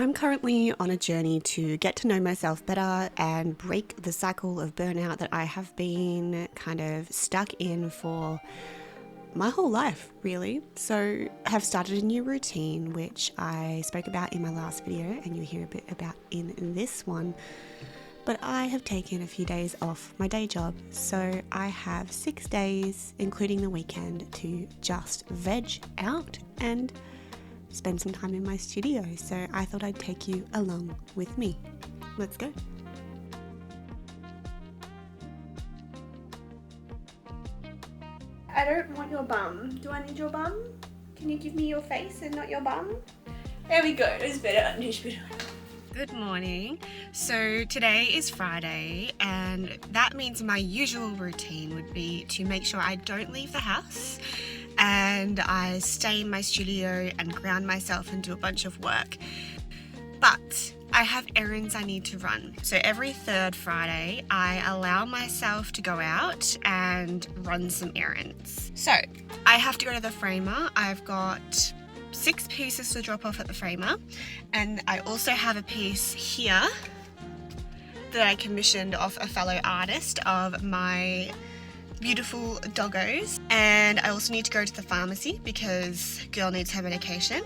I'm currently on a journey to get to know myself better and break the cycle of burnout that I have been kind of stuck in for my whole life, really. So I have started a new routine, which I spoke about in my last video and you'll hear a bit about in this one. But I have taken a few days off my day job, so I have 6 days, including the weekend, to just veg out and spend some time in my studio. So I thought I'd take you along with me. Let's go. I don't want your bum. Do I need your bum? Can you give me your face and not your bum? There we go. It's better. It's better. Good morning. So today is Friday, and that means my usual routine would be to make sure I don't leave the house and I stay in my studio and ground myself and do a bunch of work. But I have errands I need to run. So every third Friday, I allow myself to go out and run some errands. So I have to go to the framer. I've got 6 pieces to drop off at the framer, and I also have a piece here that I commissioned off a fellow artist of my beautiful doggos. And I also need to go to the pharmacy because girl needs her medication.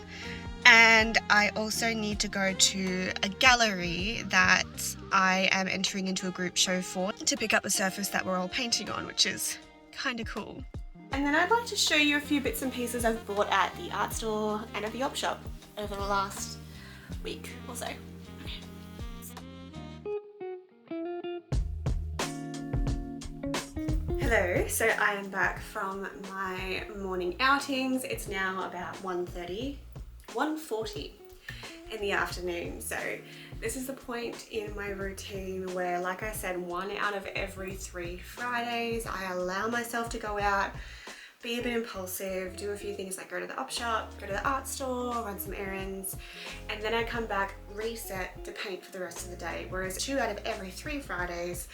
And I also need to go to a gallery that I am entering into a group show for to pick up the surface that we're all painting on, which is kind of cool. And then I'd like to show you a few bits and pieces I've bought at the art store and at the op shop over the last week or so. Hello, so I am back from my morning outings. It's now about 1:40 in the afternoon. So this is the point in my routine where, like I said, 1 out of every 3 Fridays, I allow myself to go out, be a bit impulsive, do a few things like go to the op shop, go to the art store, run some errands, and then I come back, reset to paint for the rest of the day. Whereas 2 out of every 3 Fridays,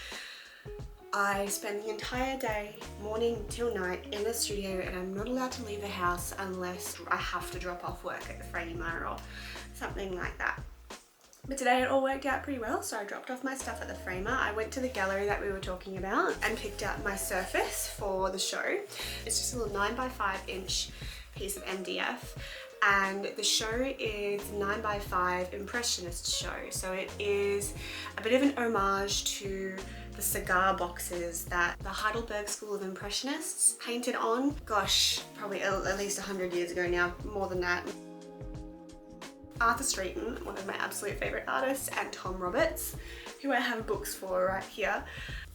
I spend the entire day, morning till night, in the studio, and I'm not allowed to leave the house unless I have to drop off work at the framer or something like that. But today it all worked out pretty well, so I dropped off my stuff at the framer. I went to the gallery that we were talking about and picked up my surface for the show. It's just a little 9x5 inch piece of MDF. And the show is 9x5 Impressionist show. So it is a bit of an homage to the cigar boxes that the Heidelberg School of Impressionists painted on. Gosh, probably at least 100 years ago now, more than that. Streeton, one of my absolute favourite artists, and Tom Roberts, who I have books for right here,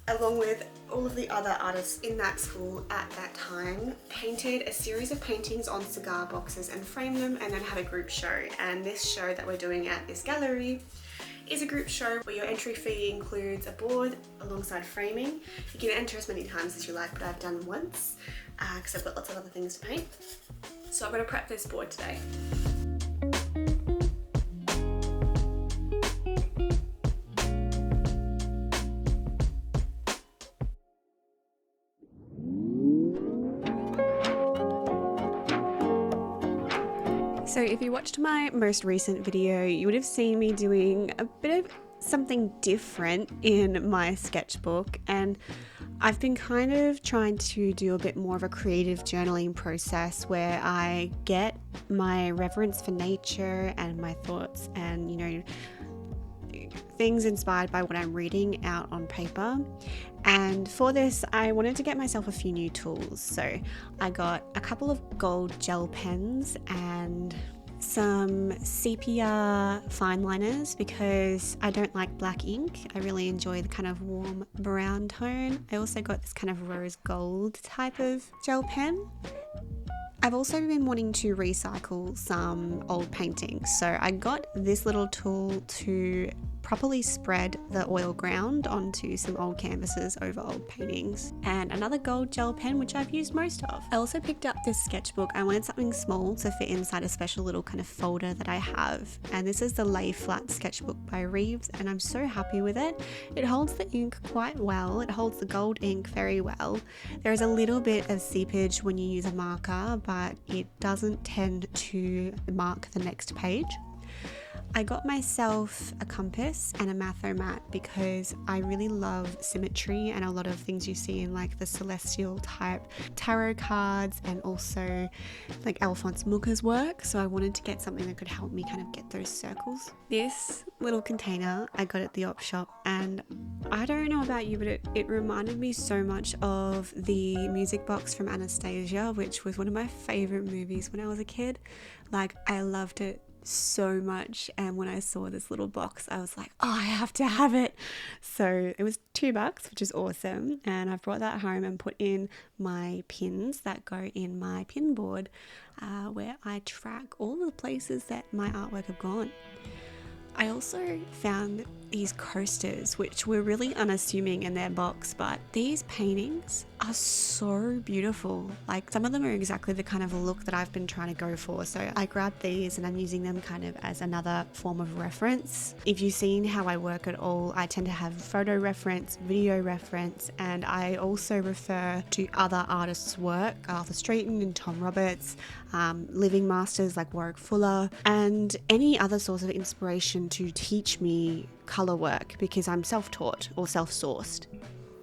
along with all of the other artists in that school at that time, painted a series of paintings on cigar boxes and framed them and then had a group show. And this show that we're doing at this gallery is a group show where your entry fee includes a board alongside framing. You can enter as many times as you like, but I've done once because I've got lots of other things to paint. So I'm going to prep this board today. So if you watched my most recent video, you would have seen me doing a bit of something different in my sketchbook, and I've been kind of trying to do a bit more of a creative journaling process where I get my reverence for nature and my thoughts and, you know, things inspired by what I'm reading out on paper. And for this, I wanted to get myself a few new tools. So I got a couple of gold gel pens and some sepia fine liners because I don't like black ink. I really enjoy the kind of warm brown tone. I also got this kind of rose gold type of gel pen. I've also been wanting to recycle some old paintings. So I got this little tool to properly spread the oil ground onto some old canvases over old paintings, and another gold gel pen, which I've used most of. I also picked up this sketchbook. I wanted something small to fit inside a special little kind of folder that I have, and this is the Lay Flat sketchbook by Rubens, and I'm so happy with it. It holds the ink quite well. It holds the gold ink very well. There is a little bit of seepage when you use a marker, but it doesn't tend to mark the next page. I got myself a compass and a mathomat because I really love symmetry and a lot of things you see in like the celestial type tarot cards and also like Alphonse Mucha's work. So I wanted to get something that could help me kind of get those circles. This little container I got at the op shop, and I don't know about you, but it reminded me so much of the music box from Anastasia, which was one of my favorite movies when I was a kid. Like, I loved it so much, and when I saw this little box I was like, oh, I have to have it. So it was $2, which is awesome, and I've brought that home and put in my pins that go in my pin board, where I track all the places that my artwork have gone. I also found these coasters, which were really unassuming in their box, but these paintings are so beautiful. Like, some of them are exactly the kind of look that I've been trying to go for. So I grabbed these and I'm using them kind of as another form of reference. If you've seen how I work at all, I tend to have photo reference, video reference, and I also refer to other artists' work, Arthur Streeton and Tom Roberts, living masters like Warwick Fuller, and any other source of inspiration to teach me colour work, because I'm self-taught or self-sourced.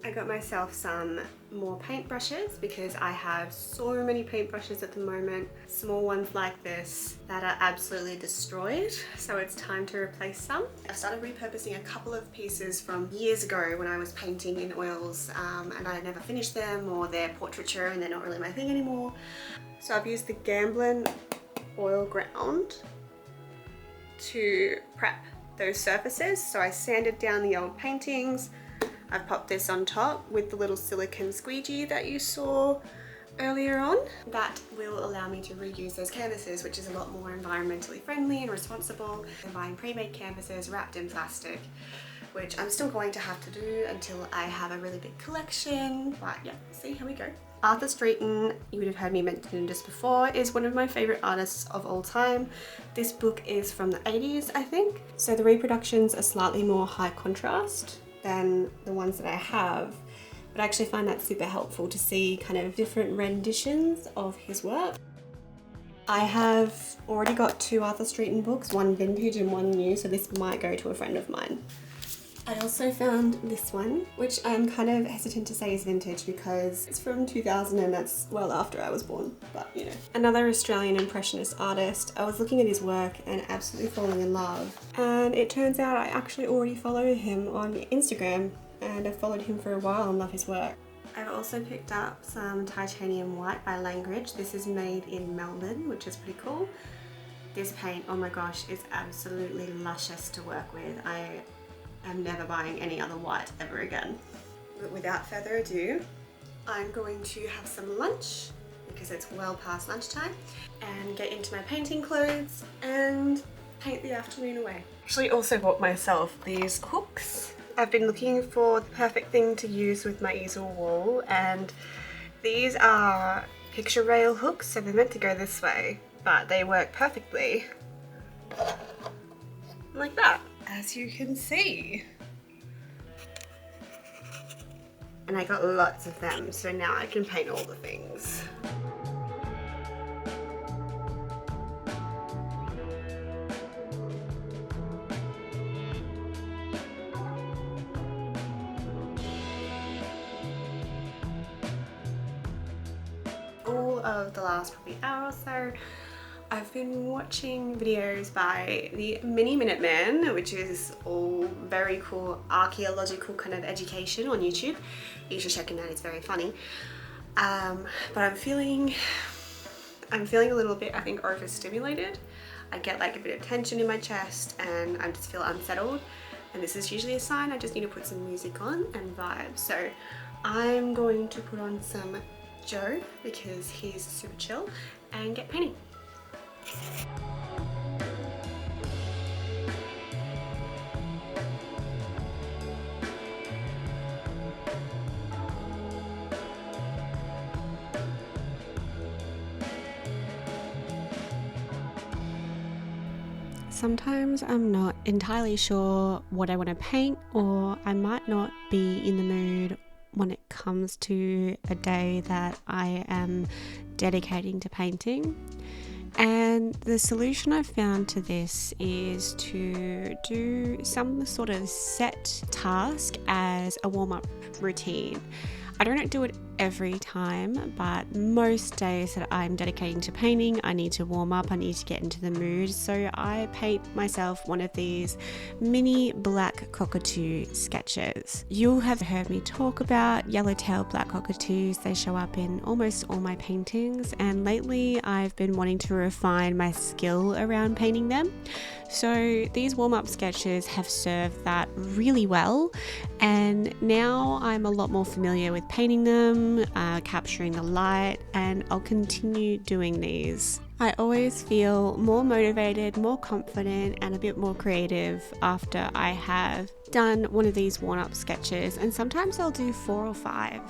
I got myself some more paintbrushes because I have so many paintbrushes at the moment, small ones like this that are absolutely destroyed, so it's time to replace some. I've started repurposing a couple of pieces from years ago when I was painting in oils, and I never finished them, or they're portraiture and they're not really my thing anymore. So I've used the Gamblin oil ground to prep those surfaces. So I sanded down the old paintings. I've popped this on top with the little silicone squeegee that you saw earlier on. That will allow me to reuse those canvases, which is a lot more environmentally friendly and responsible than buying pre-made canvases wrapped in plastic, which I'm still going to have to do until I have a really big collection. But yeah, see how we go. Arthur Streeton, you would have heard me mention this before, is one of my favorite artists of all time. This book is from the 80s, I think. So the reproductions are slightly more high contrast than the ones that I have, but I actually find that super helpful to see kind of different renditions of his work. I have already got 2 Arthur Streeton books, one vintage and one new, so this might go to a friend of mine. I also found this one, which I'm kind of hesitant to say is vintage because it's from 2000 and that's well after I was born, but you know. Another Australian Impressionist artist. I was looking at his work and absolutely falling in love. And it turns out I actually already follow him on Instagram, and I've followed him for a while and love his work. I've also picked up some titanium white by Langridge. This is made in Melbourne, which is pretty cool. This paint, oh my gosh, is absolutely luscious to work with. I'm never buying any other white ever again. But without further ado, I'm going to have some lunch because it's well past lunchtime, and get into my painting clothes and paint the afternoon away. Actually also bought myself these hooks. I've been looking for the perfect thing to use with my easel wall, and these are picture rail hooks, so they're meant to go this way, but they work perfectly like that, as you can see. And I got lots of them, so now I can paint all the things. All of the last probably hour or so, I've been watching videos by the Mini Minute Man, which is all very cool archaeological kind of education on YouTube. You should check him out, it's very funny. But I'm feeling a little bit, I think, overstimulated. I get like a bit of tension in my chest and I just feel unsettled. And this is usually a sign I just need to put some music on and vibe. So I'm going to put on some Joe because he's super chill and get painting. Sometimes I'm not entirely sure what I want to paint, or I might not be in the mood when it comes to a day that I am dedicating to painting. And the solution I've found to this is to do some sort of set task as a warm-up routine. I don't do it every time, but most days that I'm dedicating to painting, I need to warm up, I need to get into the mood. So I paint myself one of these mini black cockatoo sketches. You'll have heard me talk about yellow-tailed black cockatoos. They show up in almost all my paintings, and lately I've been wanting to refine my skill around painting them. So these warm-up sketches have served that really well, and now I'm a lot more familiar with painting them, capturing the light, and I'll continue doing these. I always feel more motivated, more confident, and a bit more creative after I have done one of these warm-up sketches, and sometimes I'll do 4 or 5.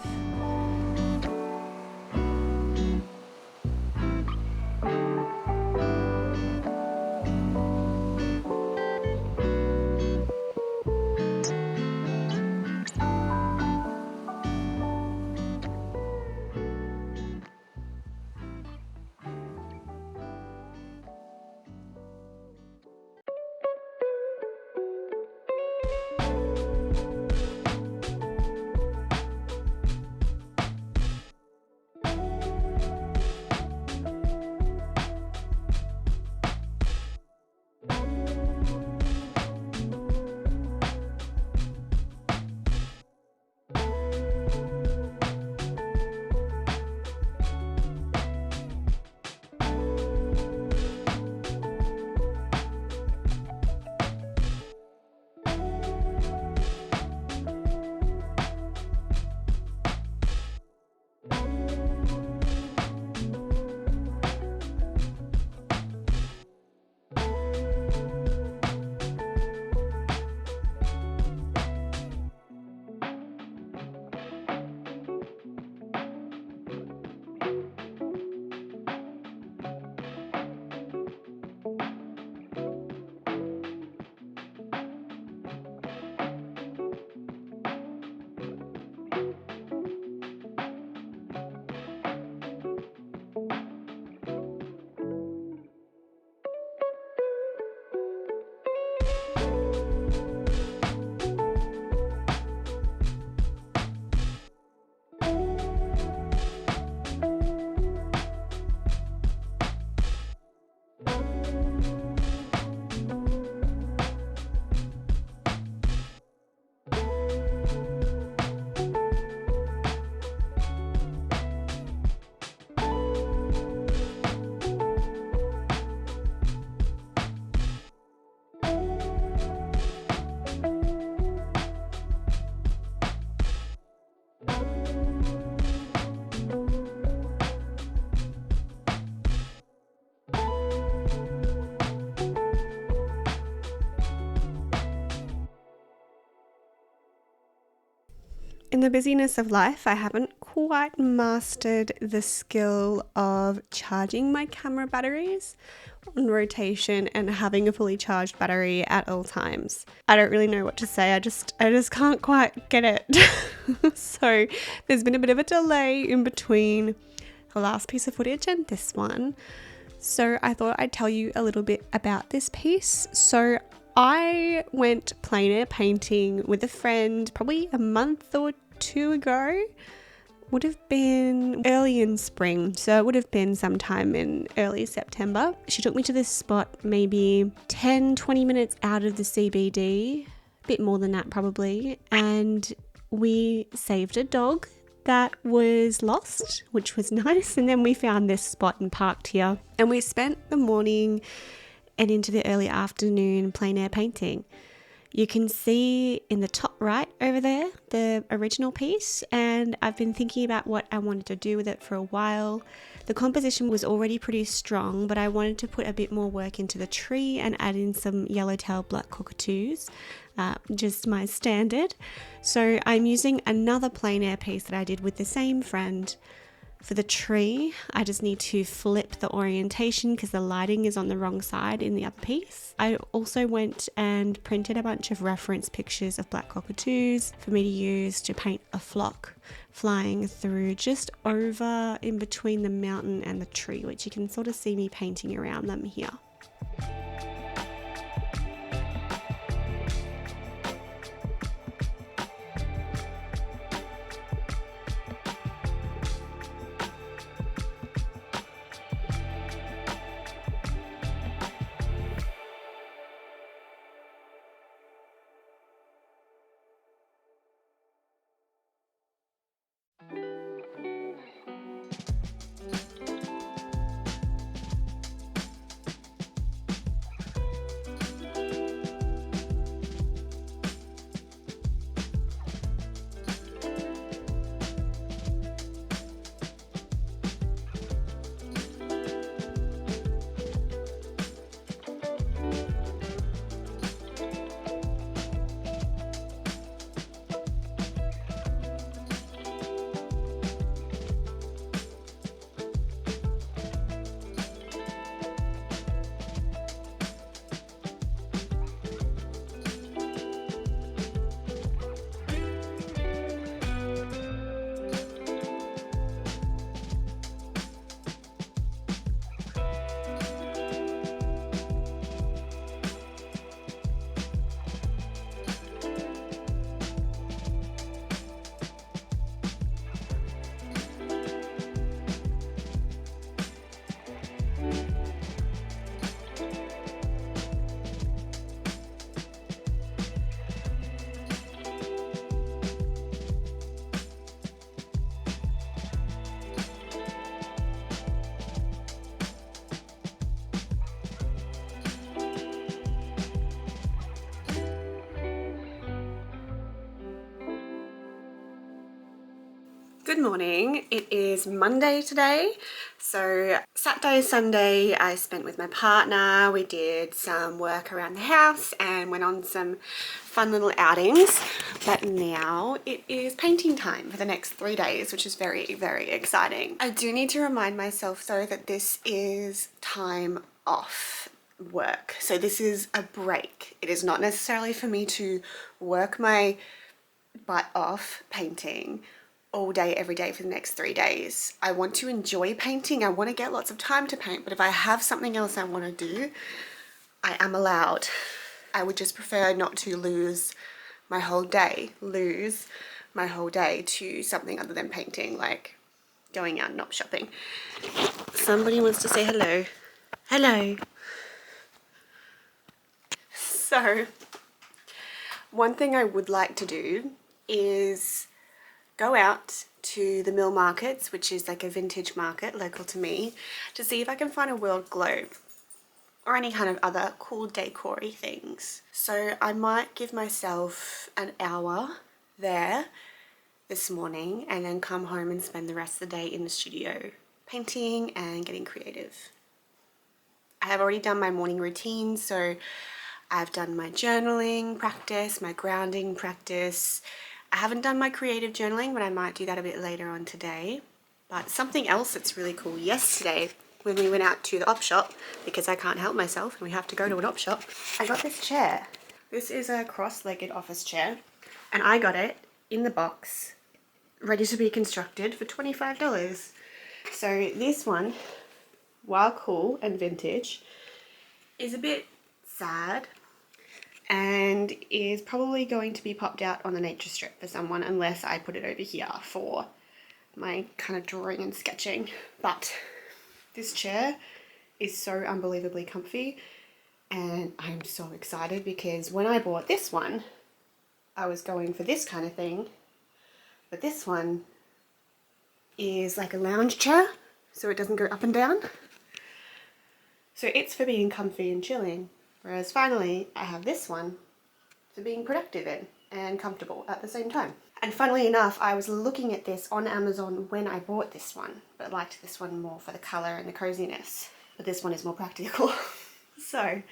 In the busyness of life, I haven't quite mastered the skill of charging my camera batteries on rotation and having a fully charged battery at all times. I don't really know what to say. I just can't quite get it. So there's been a bit of a delay in between the last piece of footage and this one. So I thought I'd tell you a little bit about this piece. So I went plein air painting with a friend probably a month or 2 ago. Would have been early in spring, so it would have been sometime in early September. She took me to this spot maybe 10-20 minutes out of the CBD, a bit more than that probably, and we saved a dog that was lost, which was nice, and then we found this spot and parked here, and we spent the morning and into the early afternoon plein air painting. You can see in the top right over there the original piece, and I've been thinking about what I wanted to do with it for a while. The composition was already pretty strong, but I wanted to put a bit more work into the tree and add in some yellow-tailed black cockatoos, just my standard. So I'm using another plein air piece that I did with the same friend. For the tree, I just need to flip the orientation because the lighting is on the wrong side in the other piece. I also went and printed a bunch of reference pictures of black cockatoos for me to use to paint a flock flying through just over in between the mountain and the tree, which you can sort of see me painting around them here. Good morning. It is Monday today. So Saturday, Sunday I spent with my partner. We did some work around the house and went on some fun little outings. But now it is painting time for the next 3 days, which is very, very exciting. I do need to remind myself though that this is time off work. So this is a break. It is not necessarily for me to work my butt off painting all day, every day for the next 3 days. I want to enjoy painting. I want to get lots of time to paint, but if I have something else I want to do, I am allowed. I would just prefer not to lose my whole day to something other than painting, like going out and not shopping. Somebody wants to say hello. Hello. So, one thing I would like to do is go out to the mill markets, which is like a vintage market local to me, to see if I can find a world globe or any kind of other cool decor-y things. So I might give myself an hour there this morning and then come home and spend the rest of the day in the studio painting and getting creative. I have already done my morning routine, so I've done my journaling practice, my grounding practice. I haven't done my creative journaling, but I might do that a bit later on today. But something else that's really cool, yesterday when we went out to the op shop, because I can't help myself and we have to go to an op shop, I got this chair. This is a cross-legged office chair and I got it in the box, ready to be constructed for $25. So this one, while cool and vintage, is a bit sad and is probably going to be popped out on the nature strip for someone unless I put it over here for my kind of drawing and sketching. But this chair is so unbelievably comfy and I'm so excited because when I bought this one, I was going for this kind of thing, but this one is like a lounge chair, so it doesn't go up and down. So it's for being comfy and chilling. Whereas finally, I have this one for being productive in and comfortable at the same time. And funnily enough, I was looking at this on Amazon when I bought this one, but I liked this one more for the colour and the coziness. But this one is more practical. So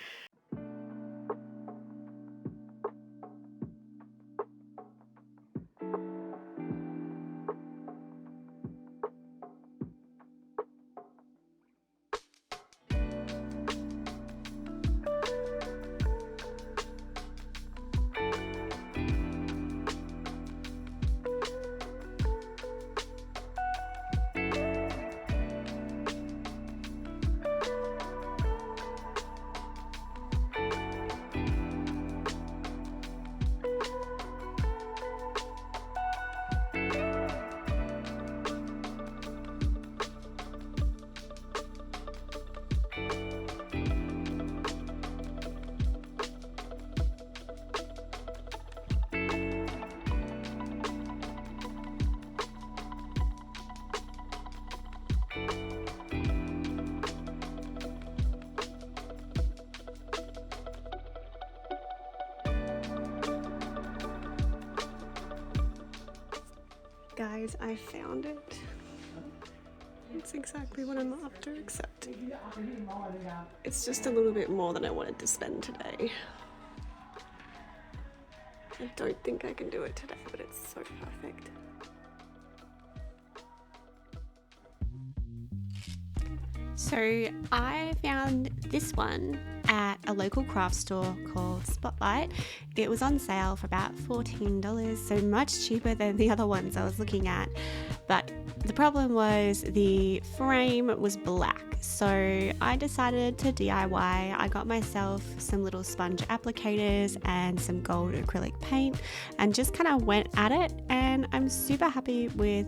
I found it. It's exactly what I'm after, except it's just a little bit more than I wanted to spend today. I don't think I can do it today, but it's so perfect. So I found this one at a local craft store called Spotlight. It was on sale for about $14, so much cheaper than the other ones I was looking at. But the problem was the frame was black, so I decided to DIY. I got myself some little sponge applicators and some gold acrylic paint and just kind of went at it, and I'm super happy with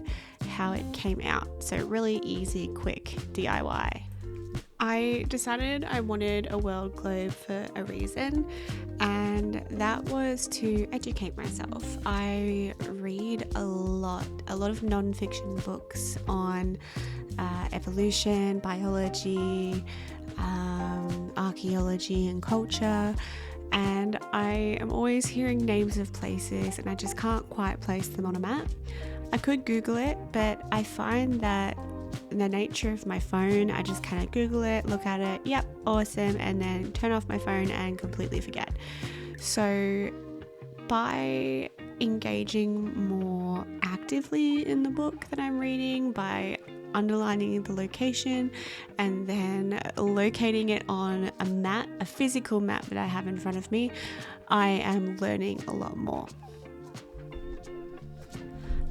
how it came out. So really easy, quick DIY. I decided I wanted a world globe for a reason, and that was to educate myself. I read a lot of non-fiction books on evolution, biology, archaeology and culture, and I am always hearing names of places and I just can't quite place them on a map. I could Google it, but I find that in the nature of my phone, I just kind of Google it, look at it, yep, awesome, and then turn off my phone and completely forget. So by engaging more actively in the book that I'm reading, by underlining the location and then locating it on a map, a physical map that I have in front of me, I am learning a lot more.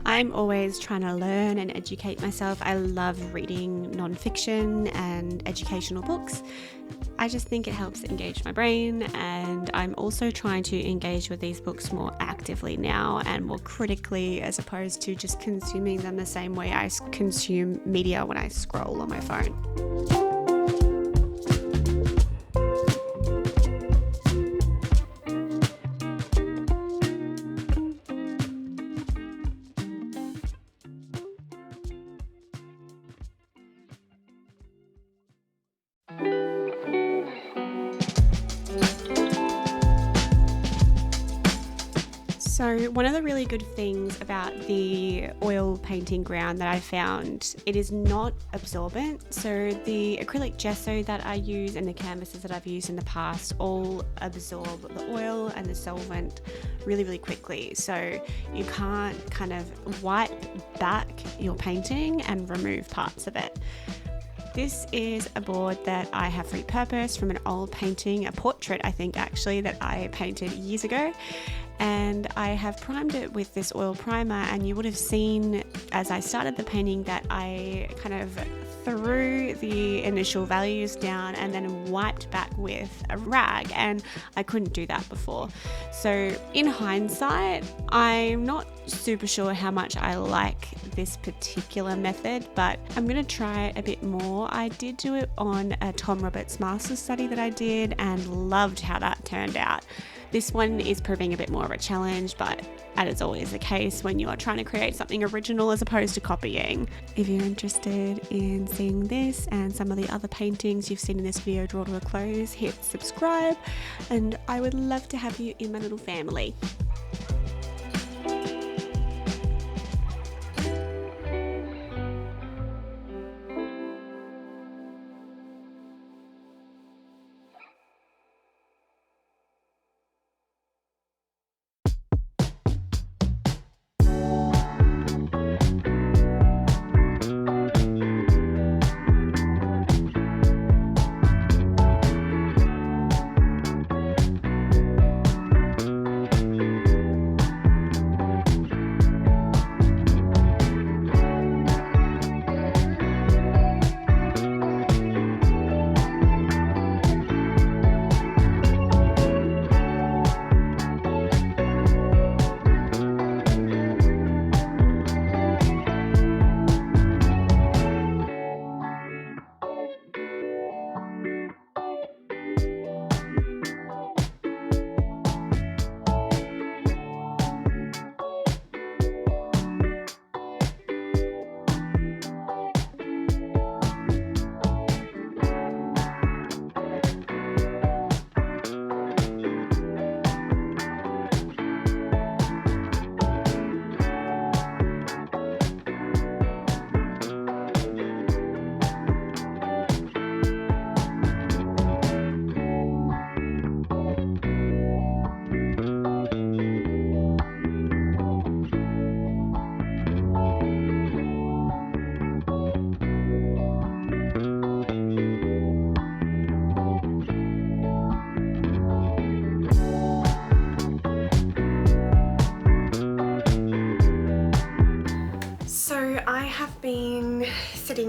I'm always trying to learn and educate myself. I love reading non-fiction and educational books. I just think it helps engage my brain, and I'm also trying to engage with these books more actively now and more critically, as opposed to just consuming them the same way I consume media when I scroll on my phone. So one of the really good things about the oil painting ground that I found, it is not absorbent. So the acrylic gesso that I use and the canvases that I've used in the past all absorb the oil and the solvent really, really quickly. So you can't kind of wipe back your painting and remove parts of it. This is a board that I have repurposed from an old painting, a portrait I think actually, that I painted years ago. And I have primed it with this oil primer, and you would have seen as I started the painting that I kind of threw the initial values down and then wiped back with a rag, and I couldn't do that before. So in hindsight, I'm not super sure how much I like this particular method, but I'm going to try it a bit more. I did do it on a Tom Roberts master's study that I did and loved how that turned out. This one is proving a bit more of a challenge, but as is always the case when you are trying to create something original as opposed to copying. If you're interested in seeing this and some of the other paintings you've seen in this video draw to a close, hit subscribe, and I would love to have you in my little family.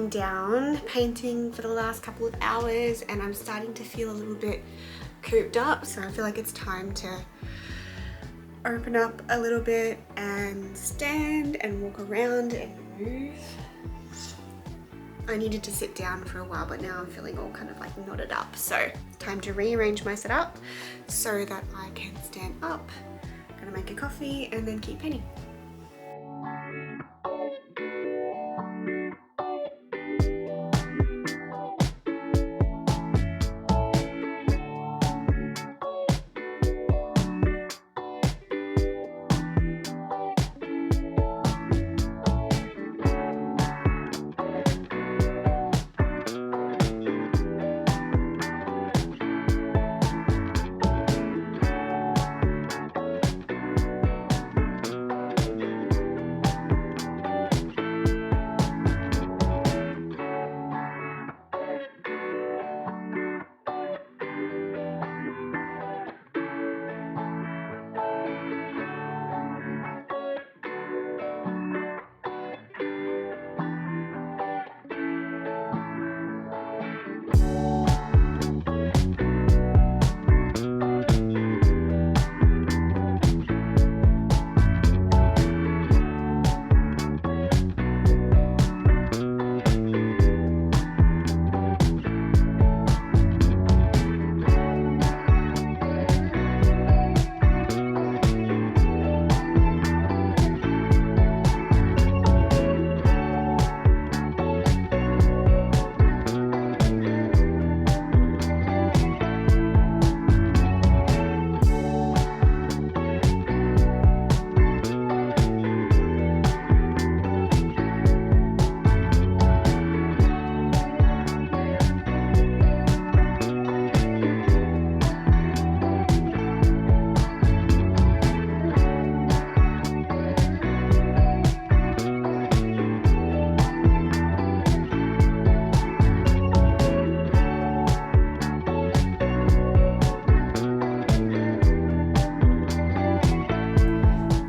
been down painting for the last couple of hours and I'm starting to feel a little bit cooped up, so I feel like it's time to open up a little bit and stand and walk around and move. I needed to sit down for a while, but now I'm feeling all kind of like knotted up, so time to rearrange my setup so that I can stand up. I'm gonna make a coffee and then keep painting.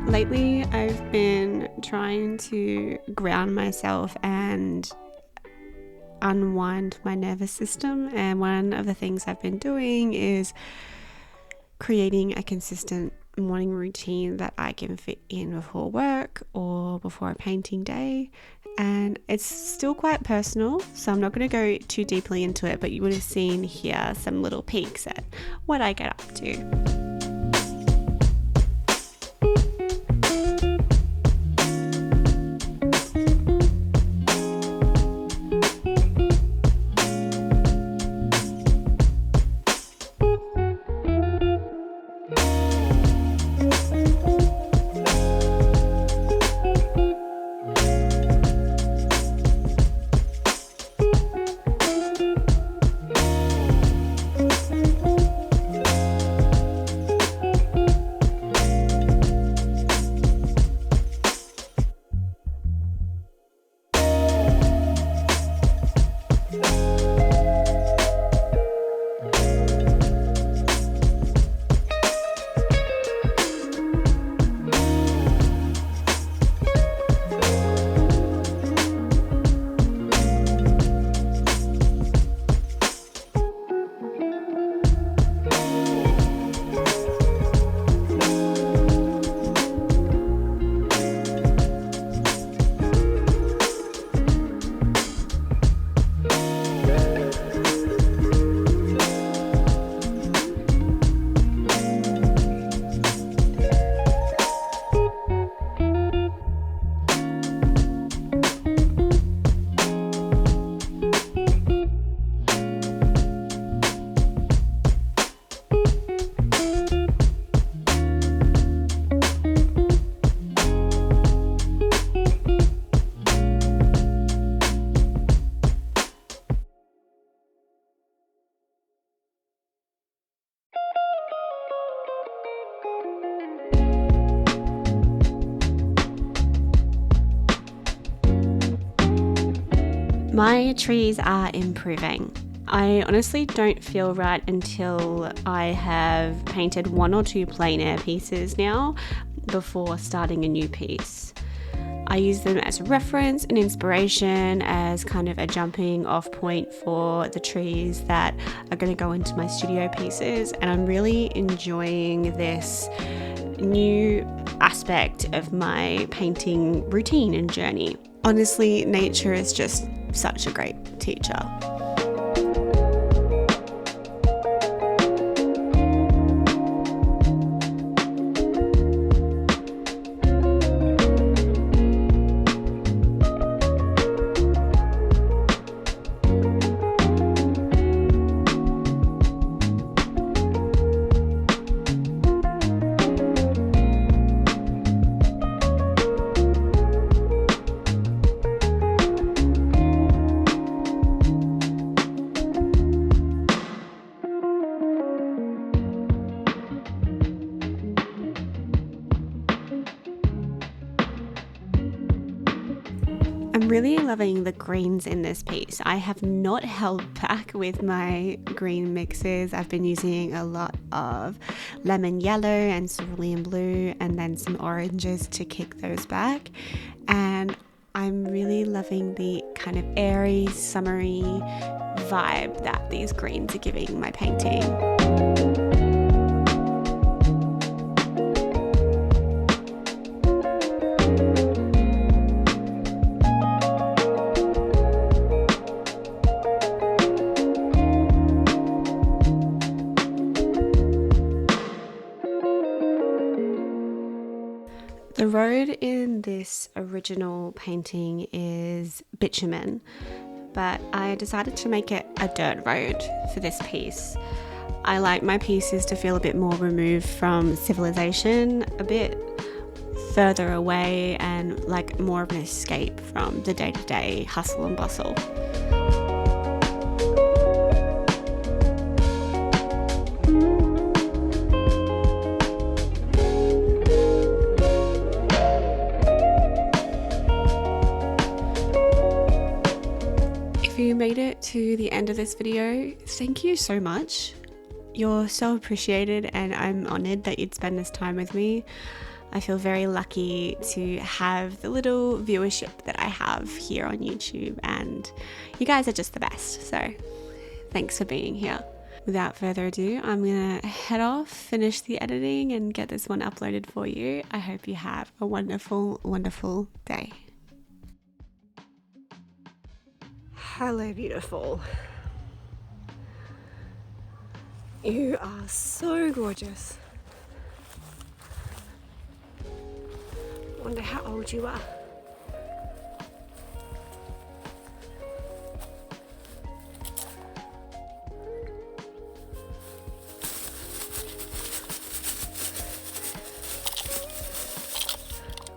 Lately, I've been trying to ground myself and unwind my nervous system, and one of the things I've been doing is creating a consistent morning routine that I can fit in before work or before a painting day. And it's still quite personal, so I'm not going to go too deeply into it, but you would have seen here some little peeks at what I get up to. My trees are improving. I honestly don't feel right until I have painted 1 or 2 plein air pieces now before starting a new piece. I use them as a reference and inspiration, as kind of a jumping off point for the trees that are going to go into my studio pieces. And I'm really enjoying this new aspect of my painting routine and journey. Honestly, nature is just such a great teacher. I'm really loving the greens in this piece. I have not held back with my green mixes. I've been using a lot of lemon yellow and cerulean blue, and then some oranges to kick those back. And I'm really loving the kind of airy, summery vibe that these greens are giving my painting. The road in this original painting is bitumen, but I decided to make it a dirt road for this piece. I like my pieces to feel a bit more removed from civilization, a bit further away, and like more of an escape from the day-to-day hustle and bustle. If you made it to the end of this video, thank you so much. You're so appreciated, and I'm honored that you'd spend this time with me. I feel very lucky to have the little viewership that I have here on YouTube, and you guys are just the best. So thanks for being here. Without further ado, I'm gonna head off, finish the editing, and get this one uploaded for you. I hope you have a wonderful, wonderful day. Hello, beautiful. You are so gorgeous. Wonder how old you are.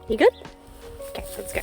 You good? Okay, let's go.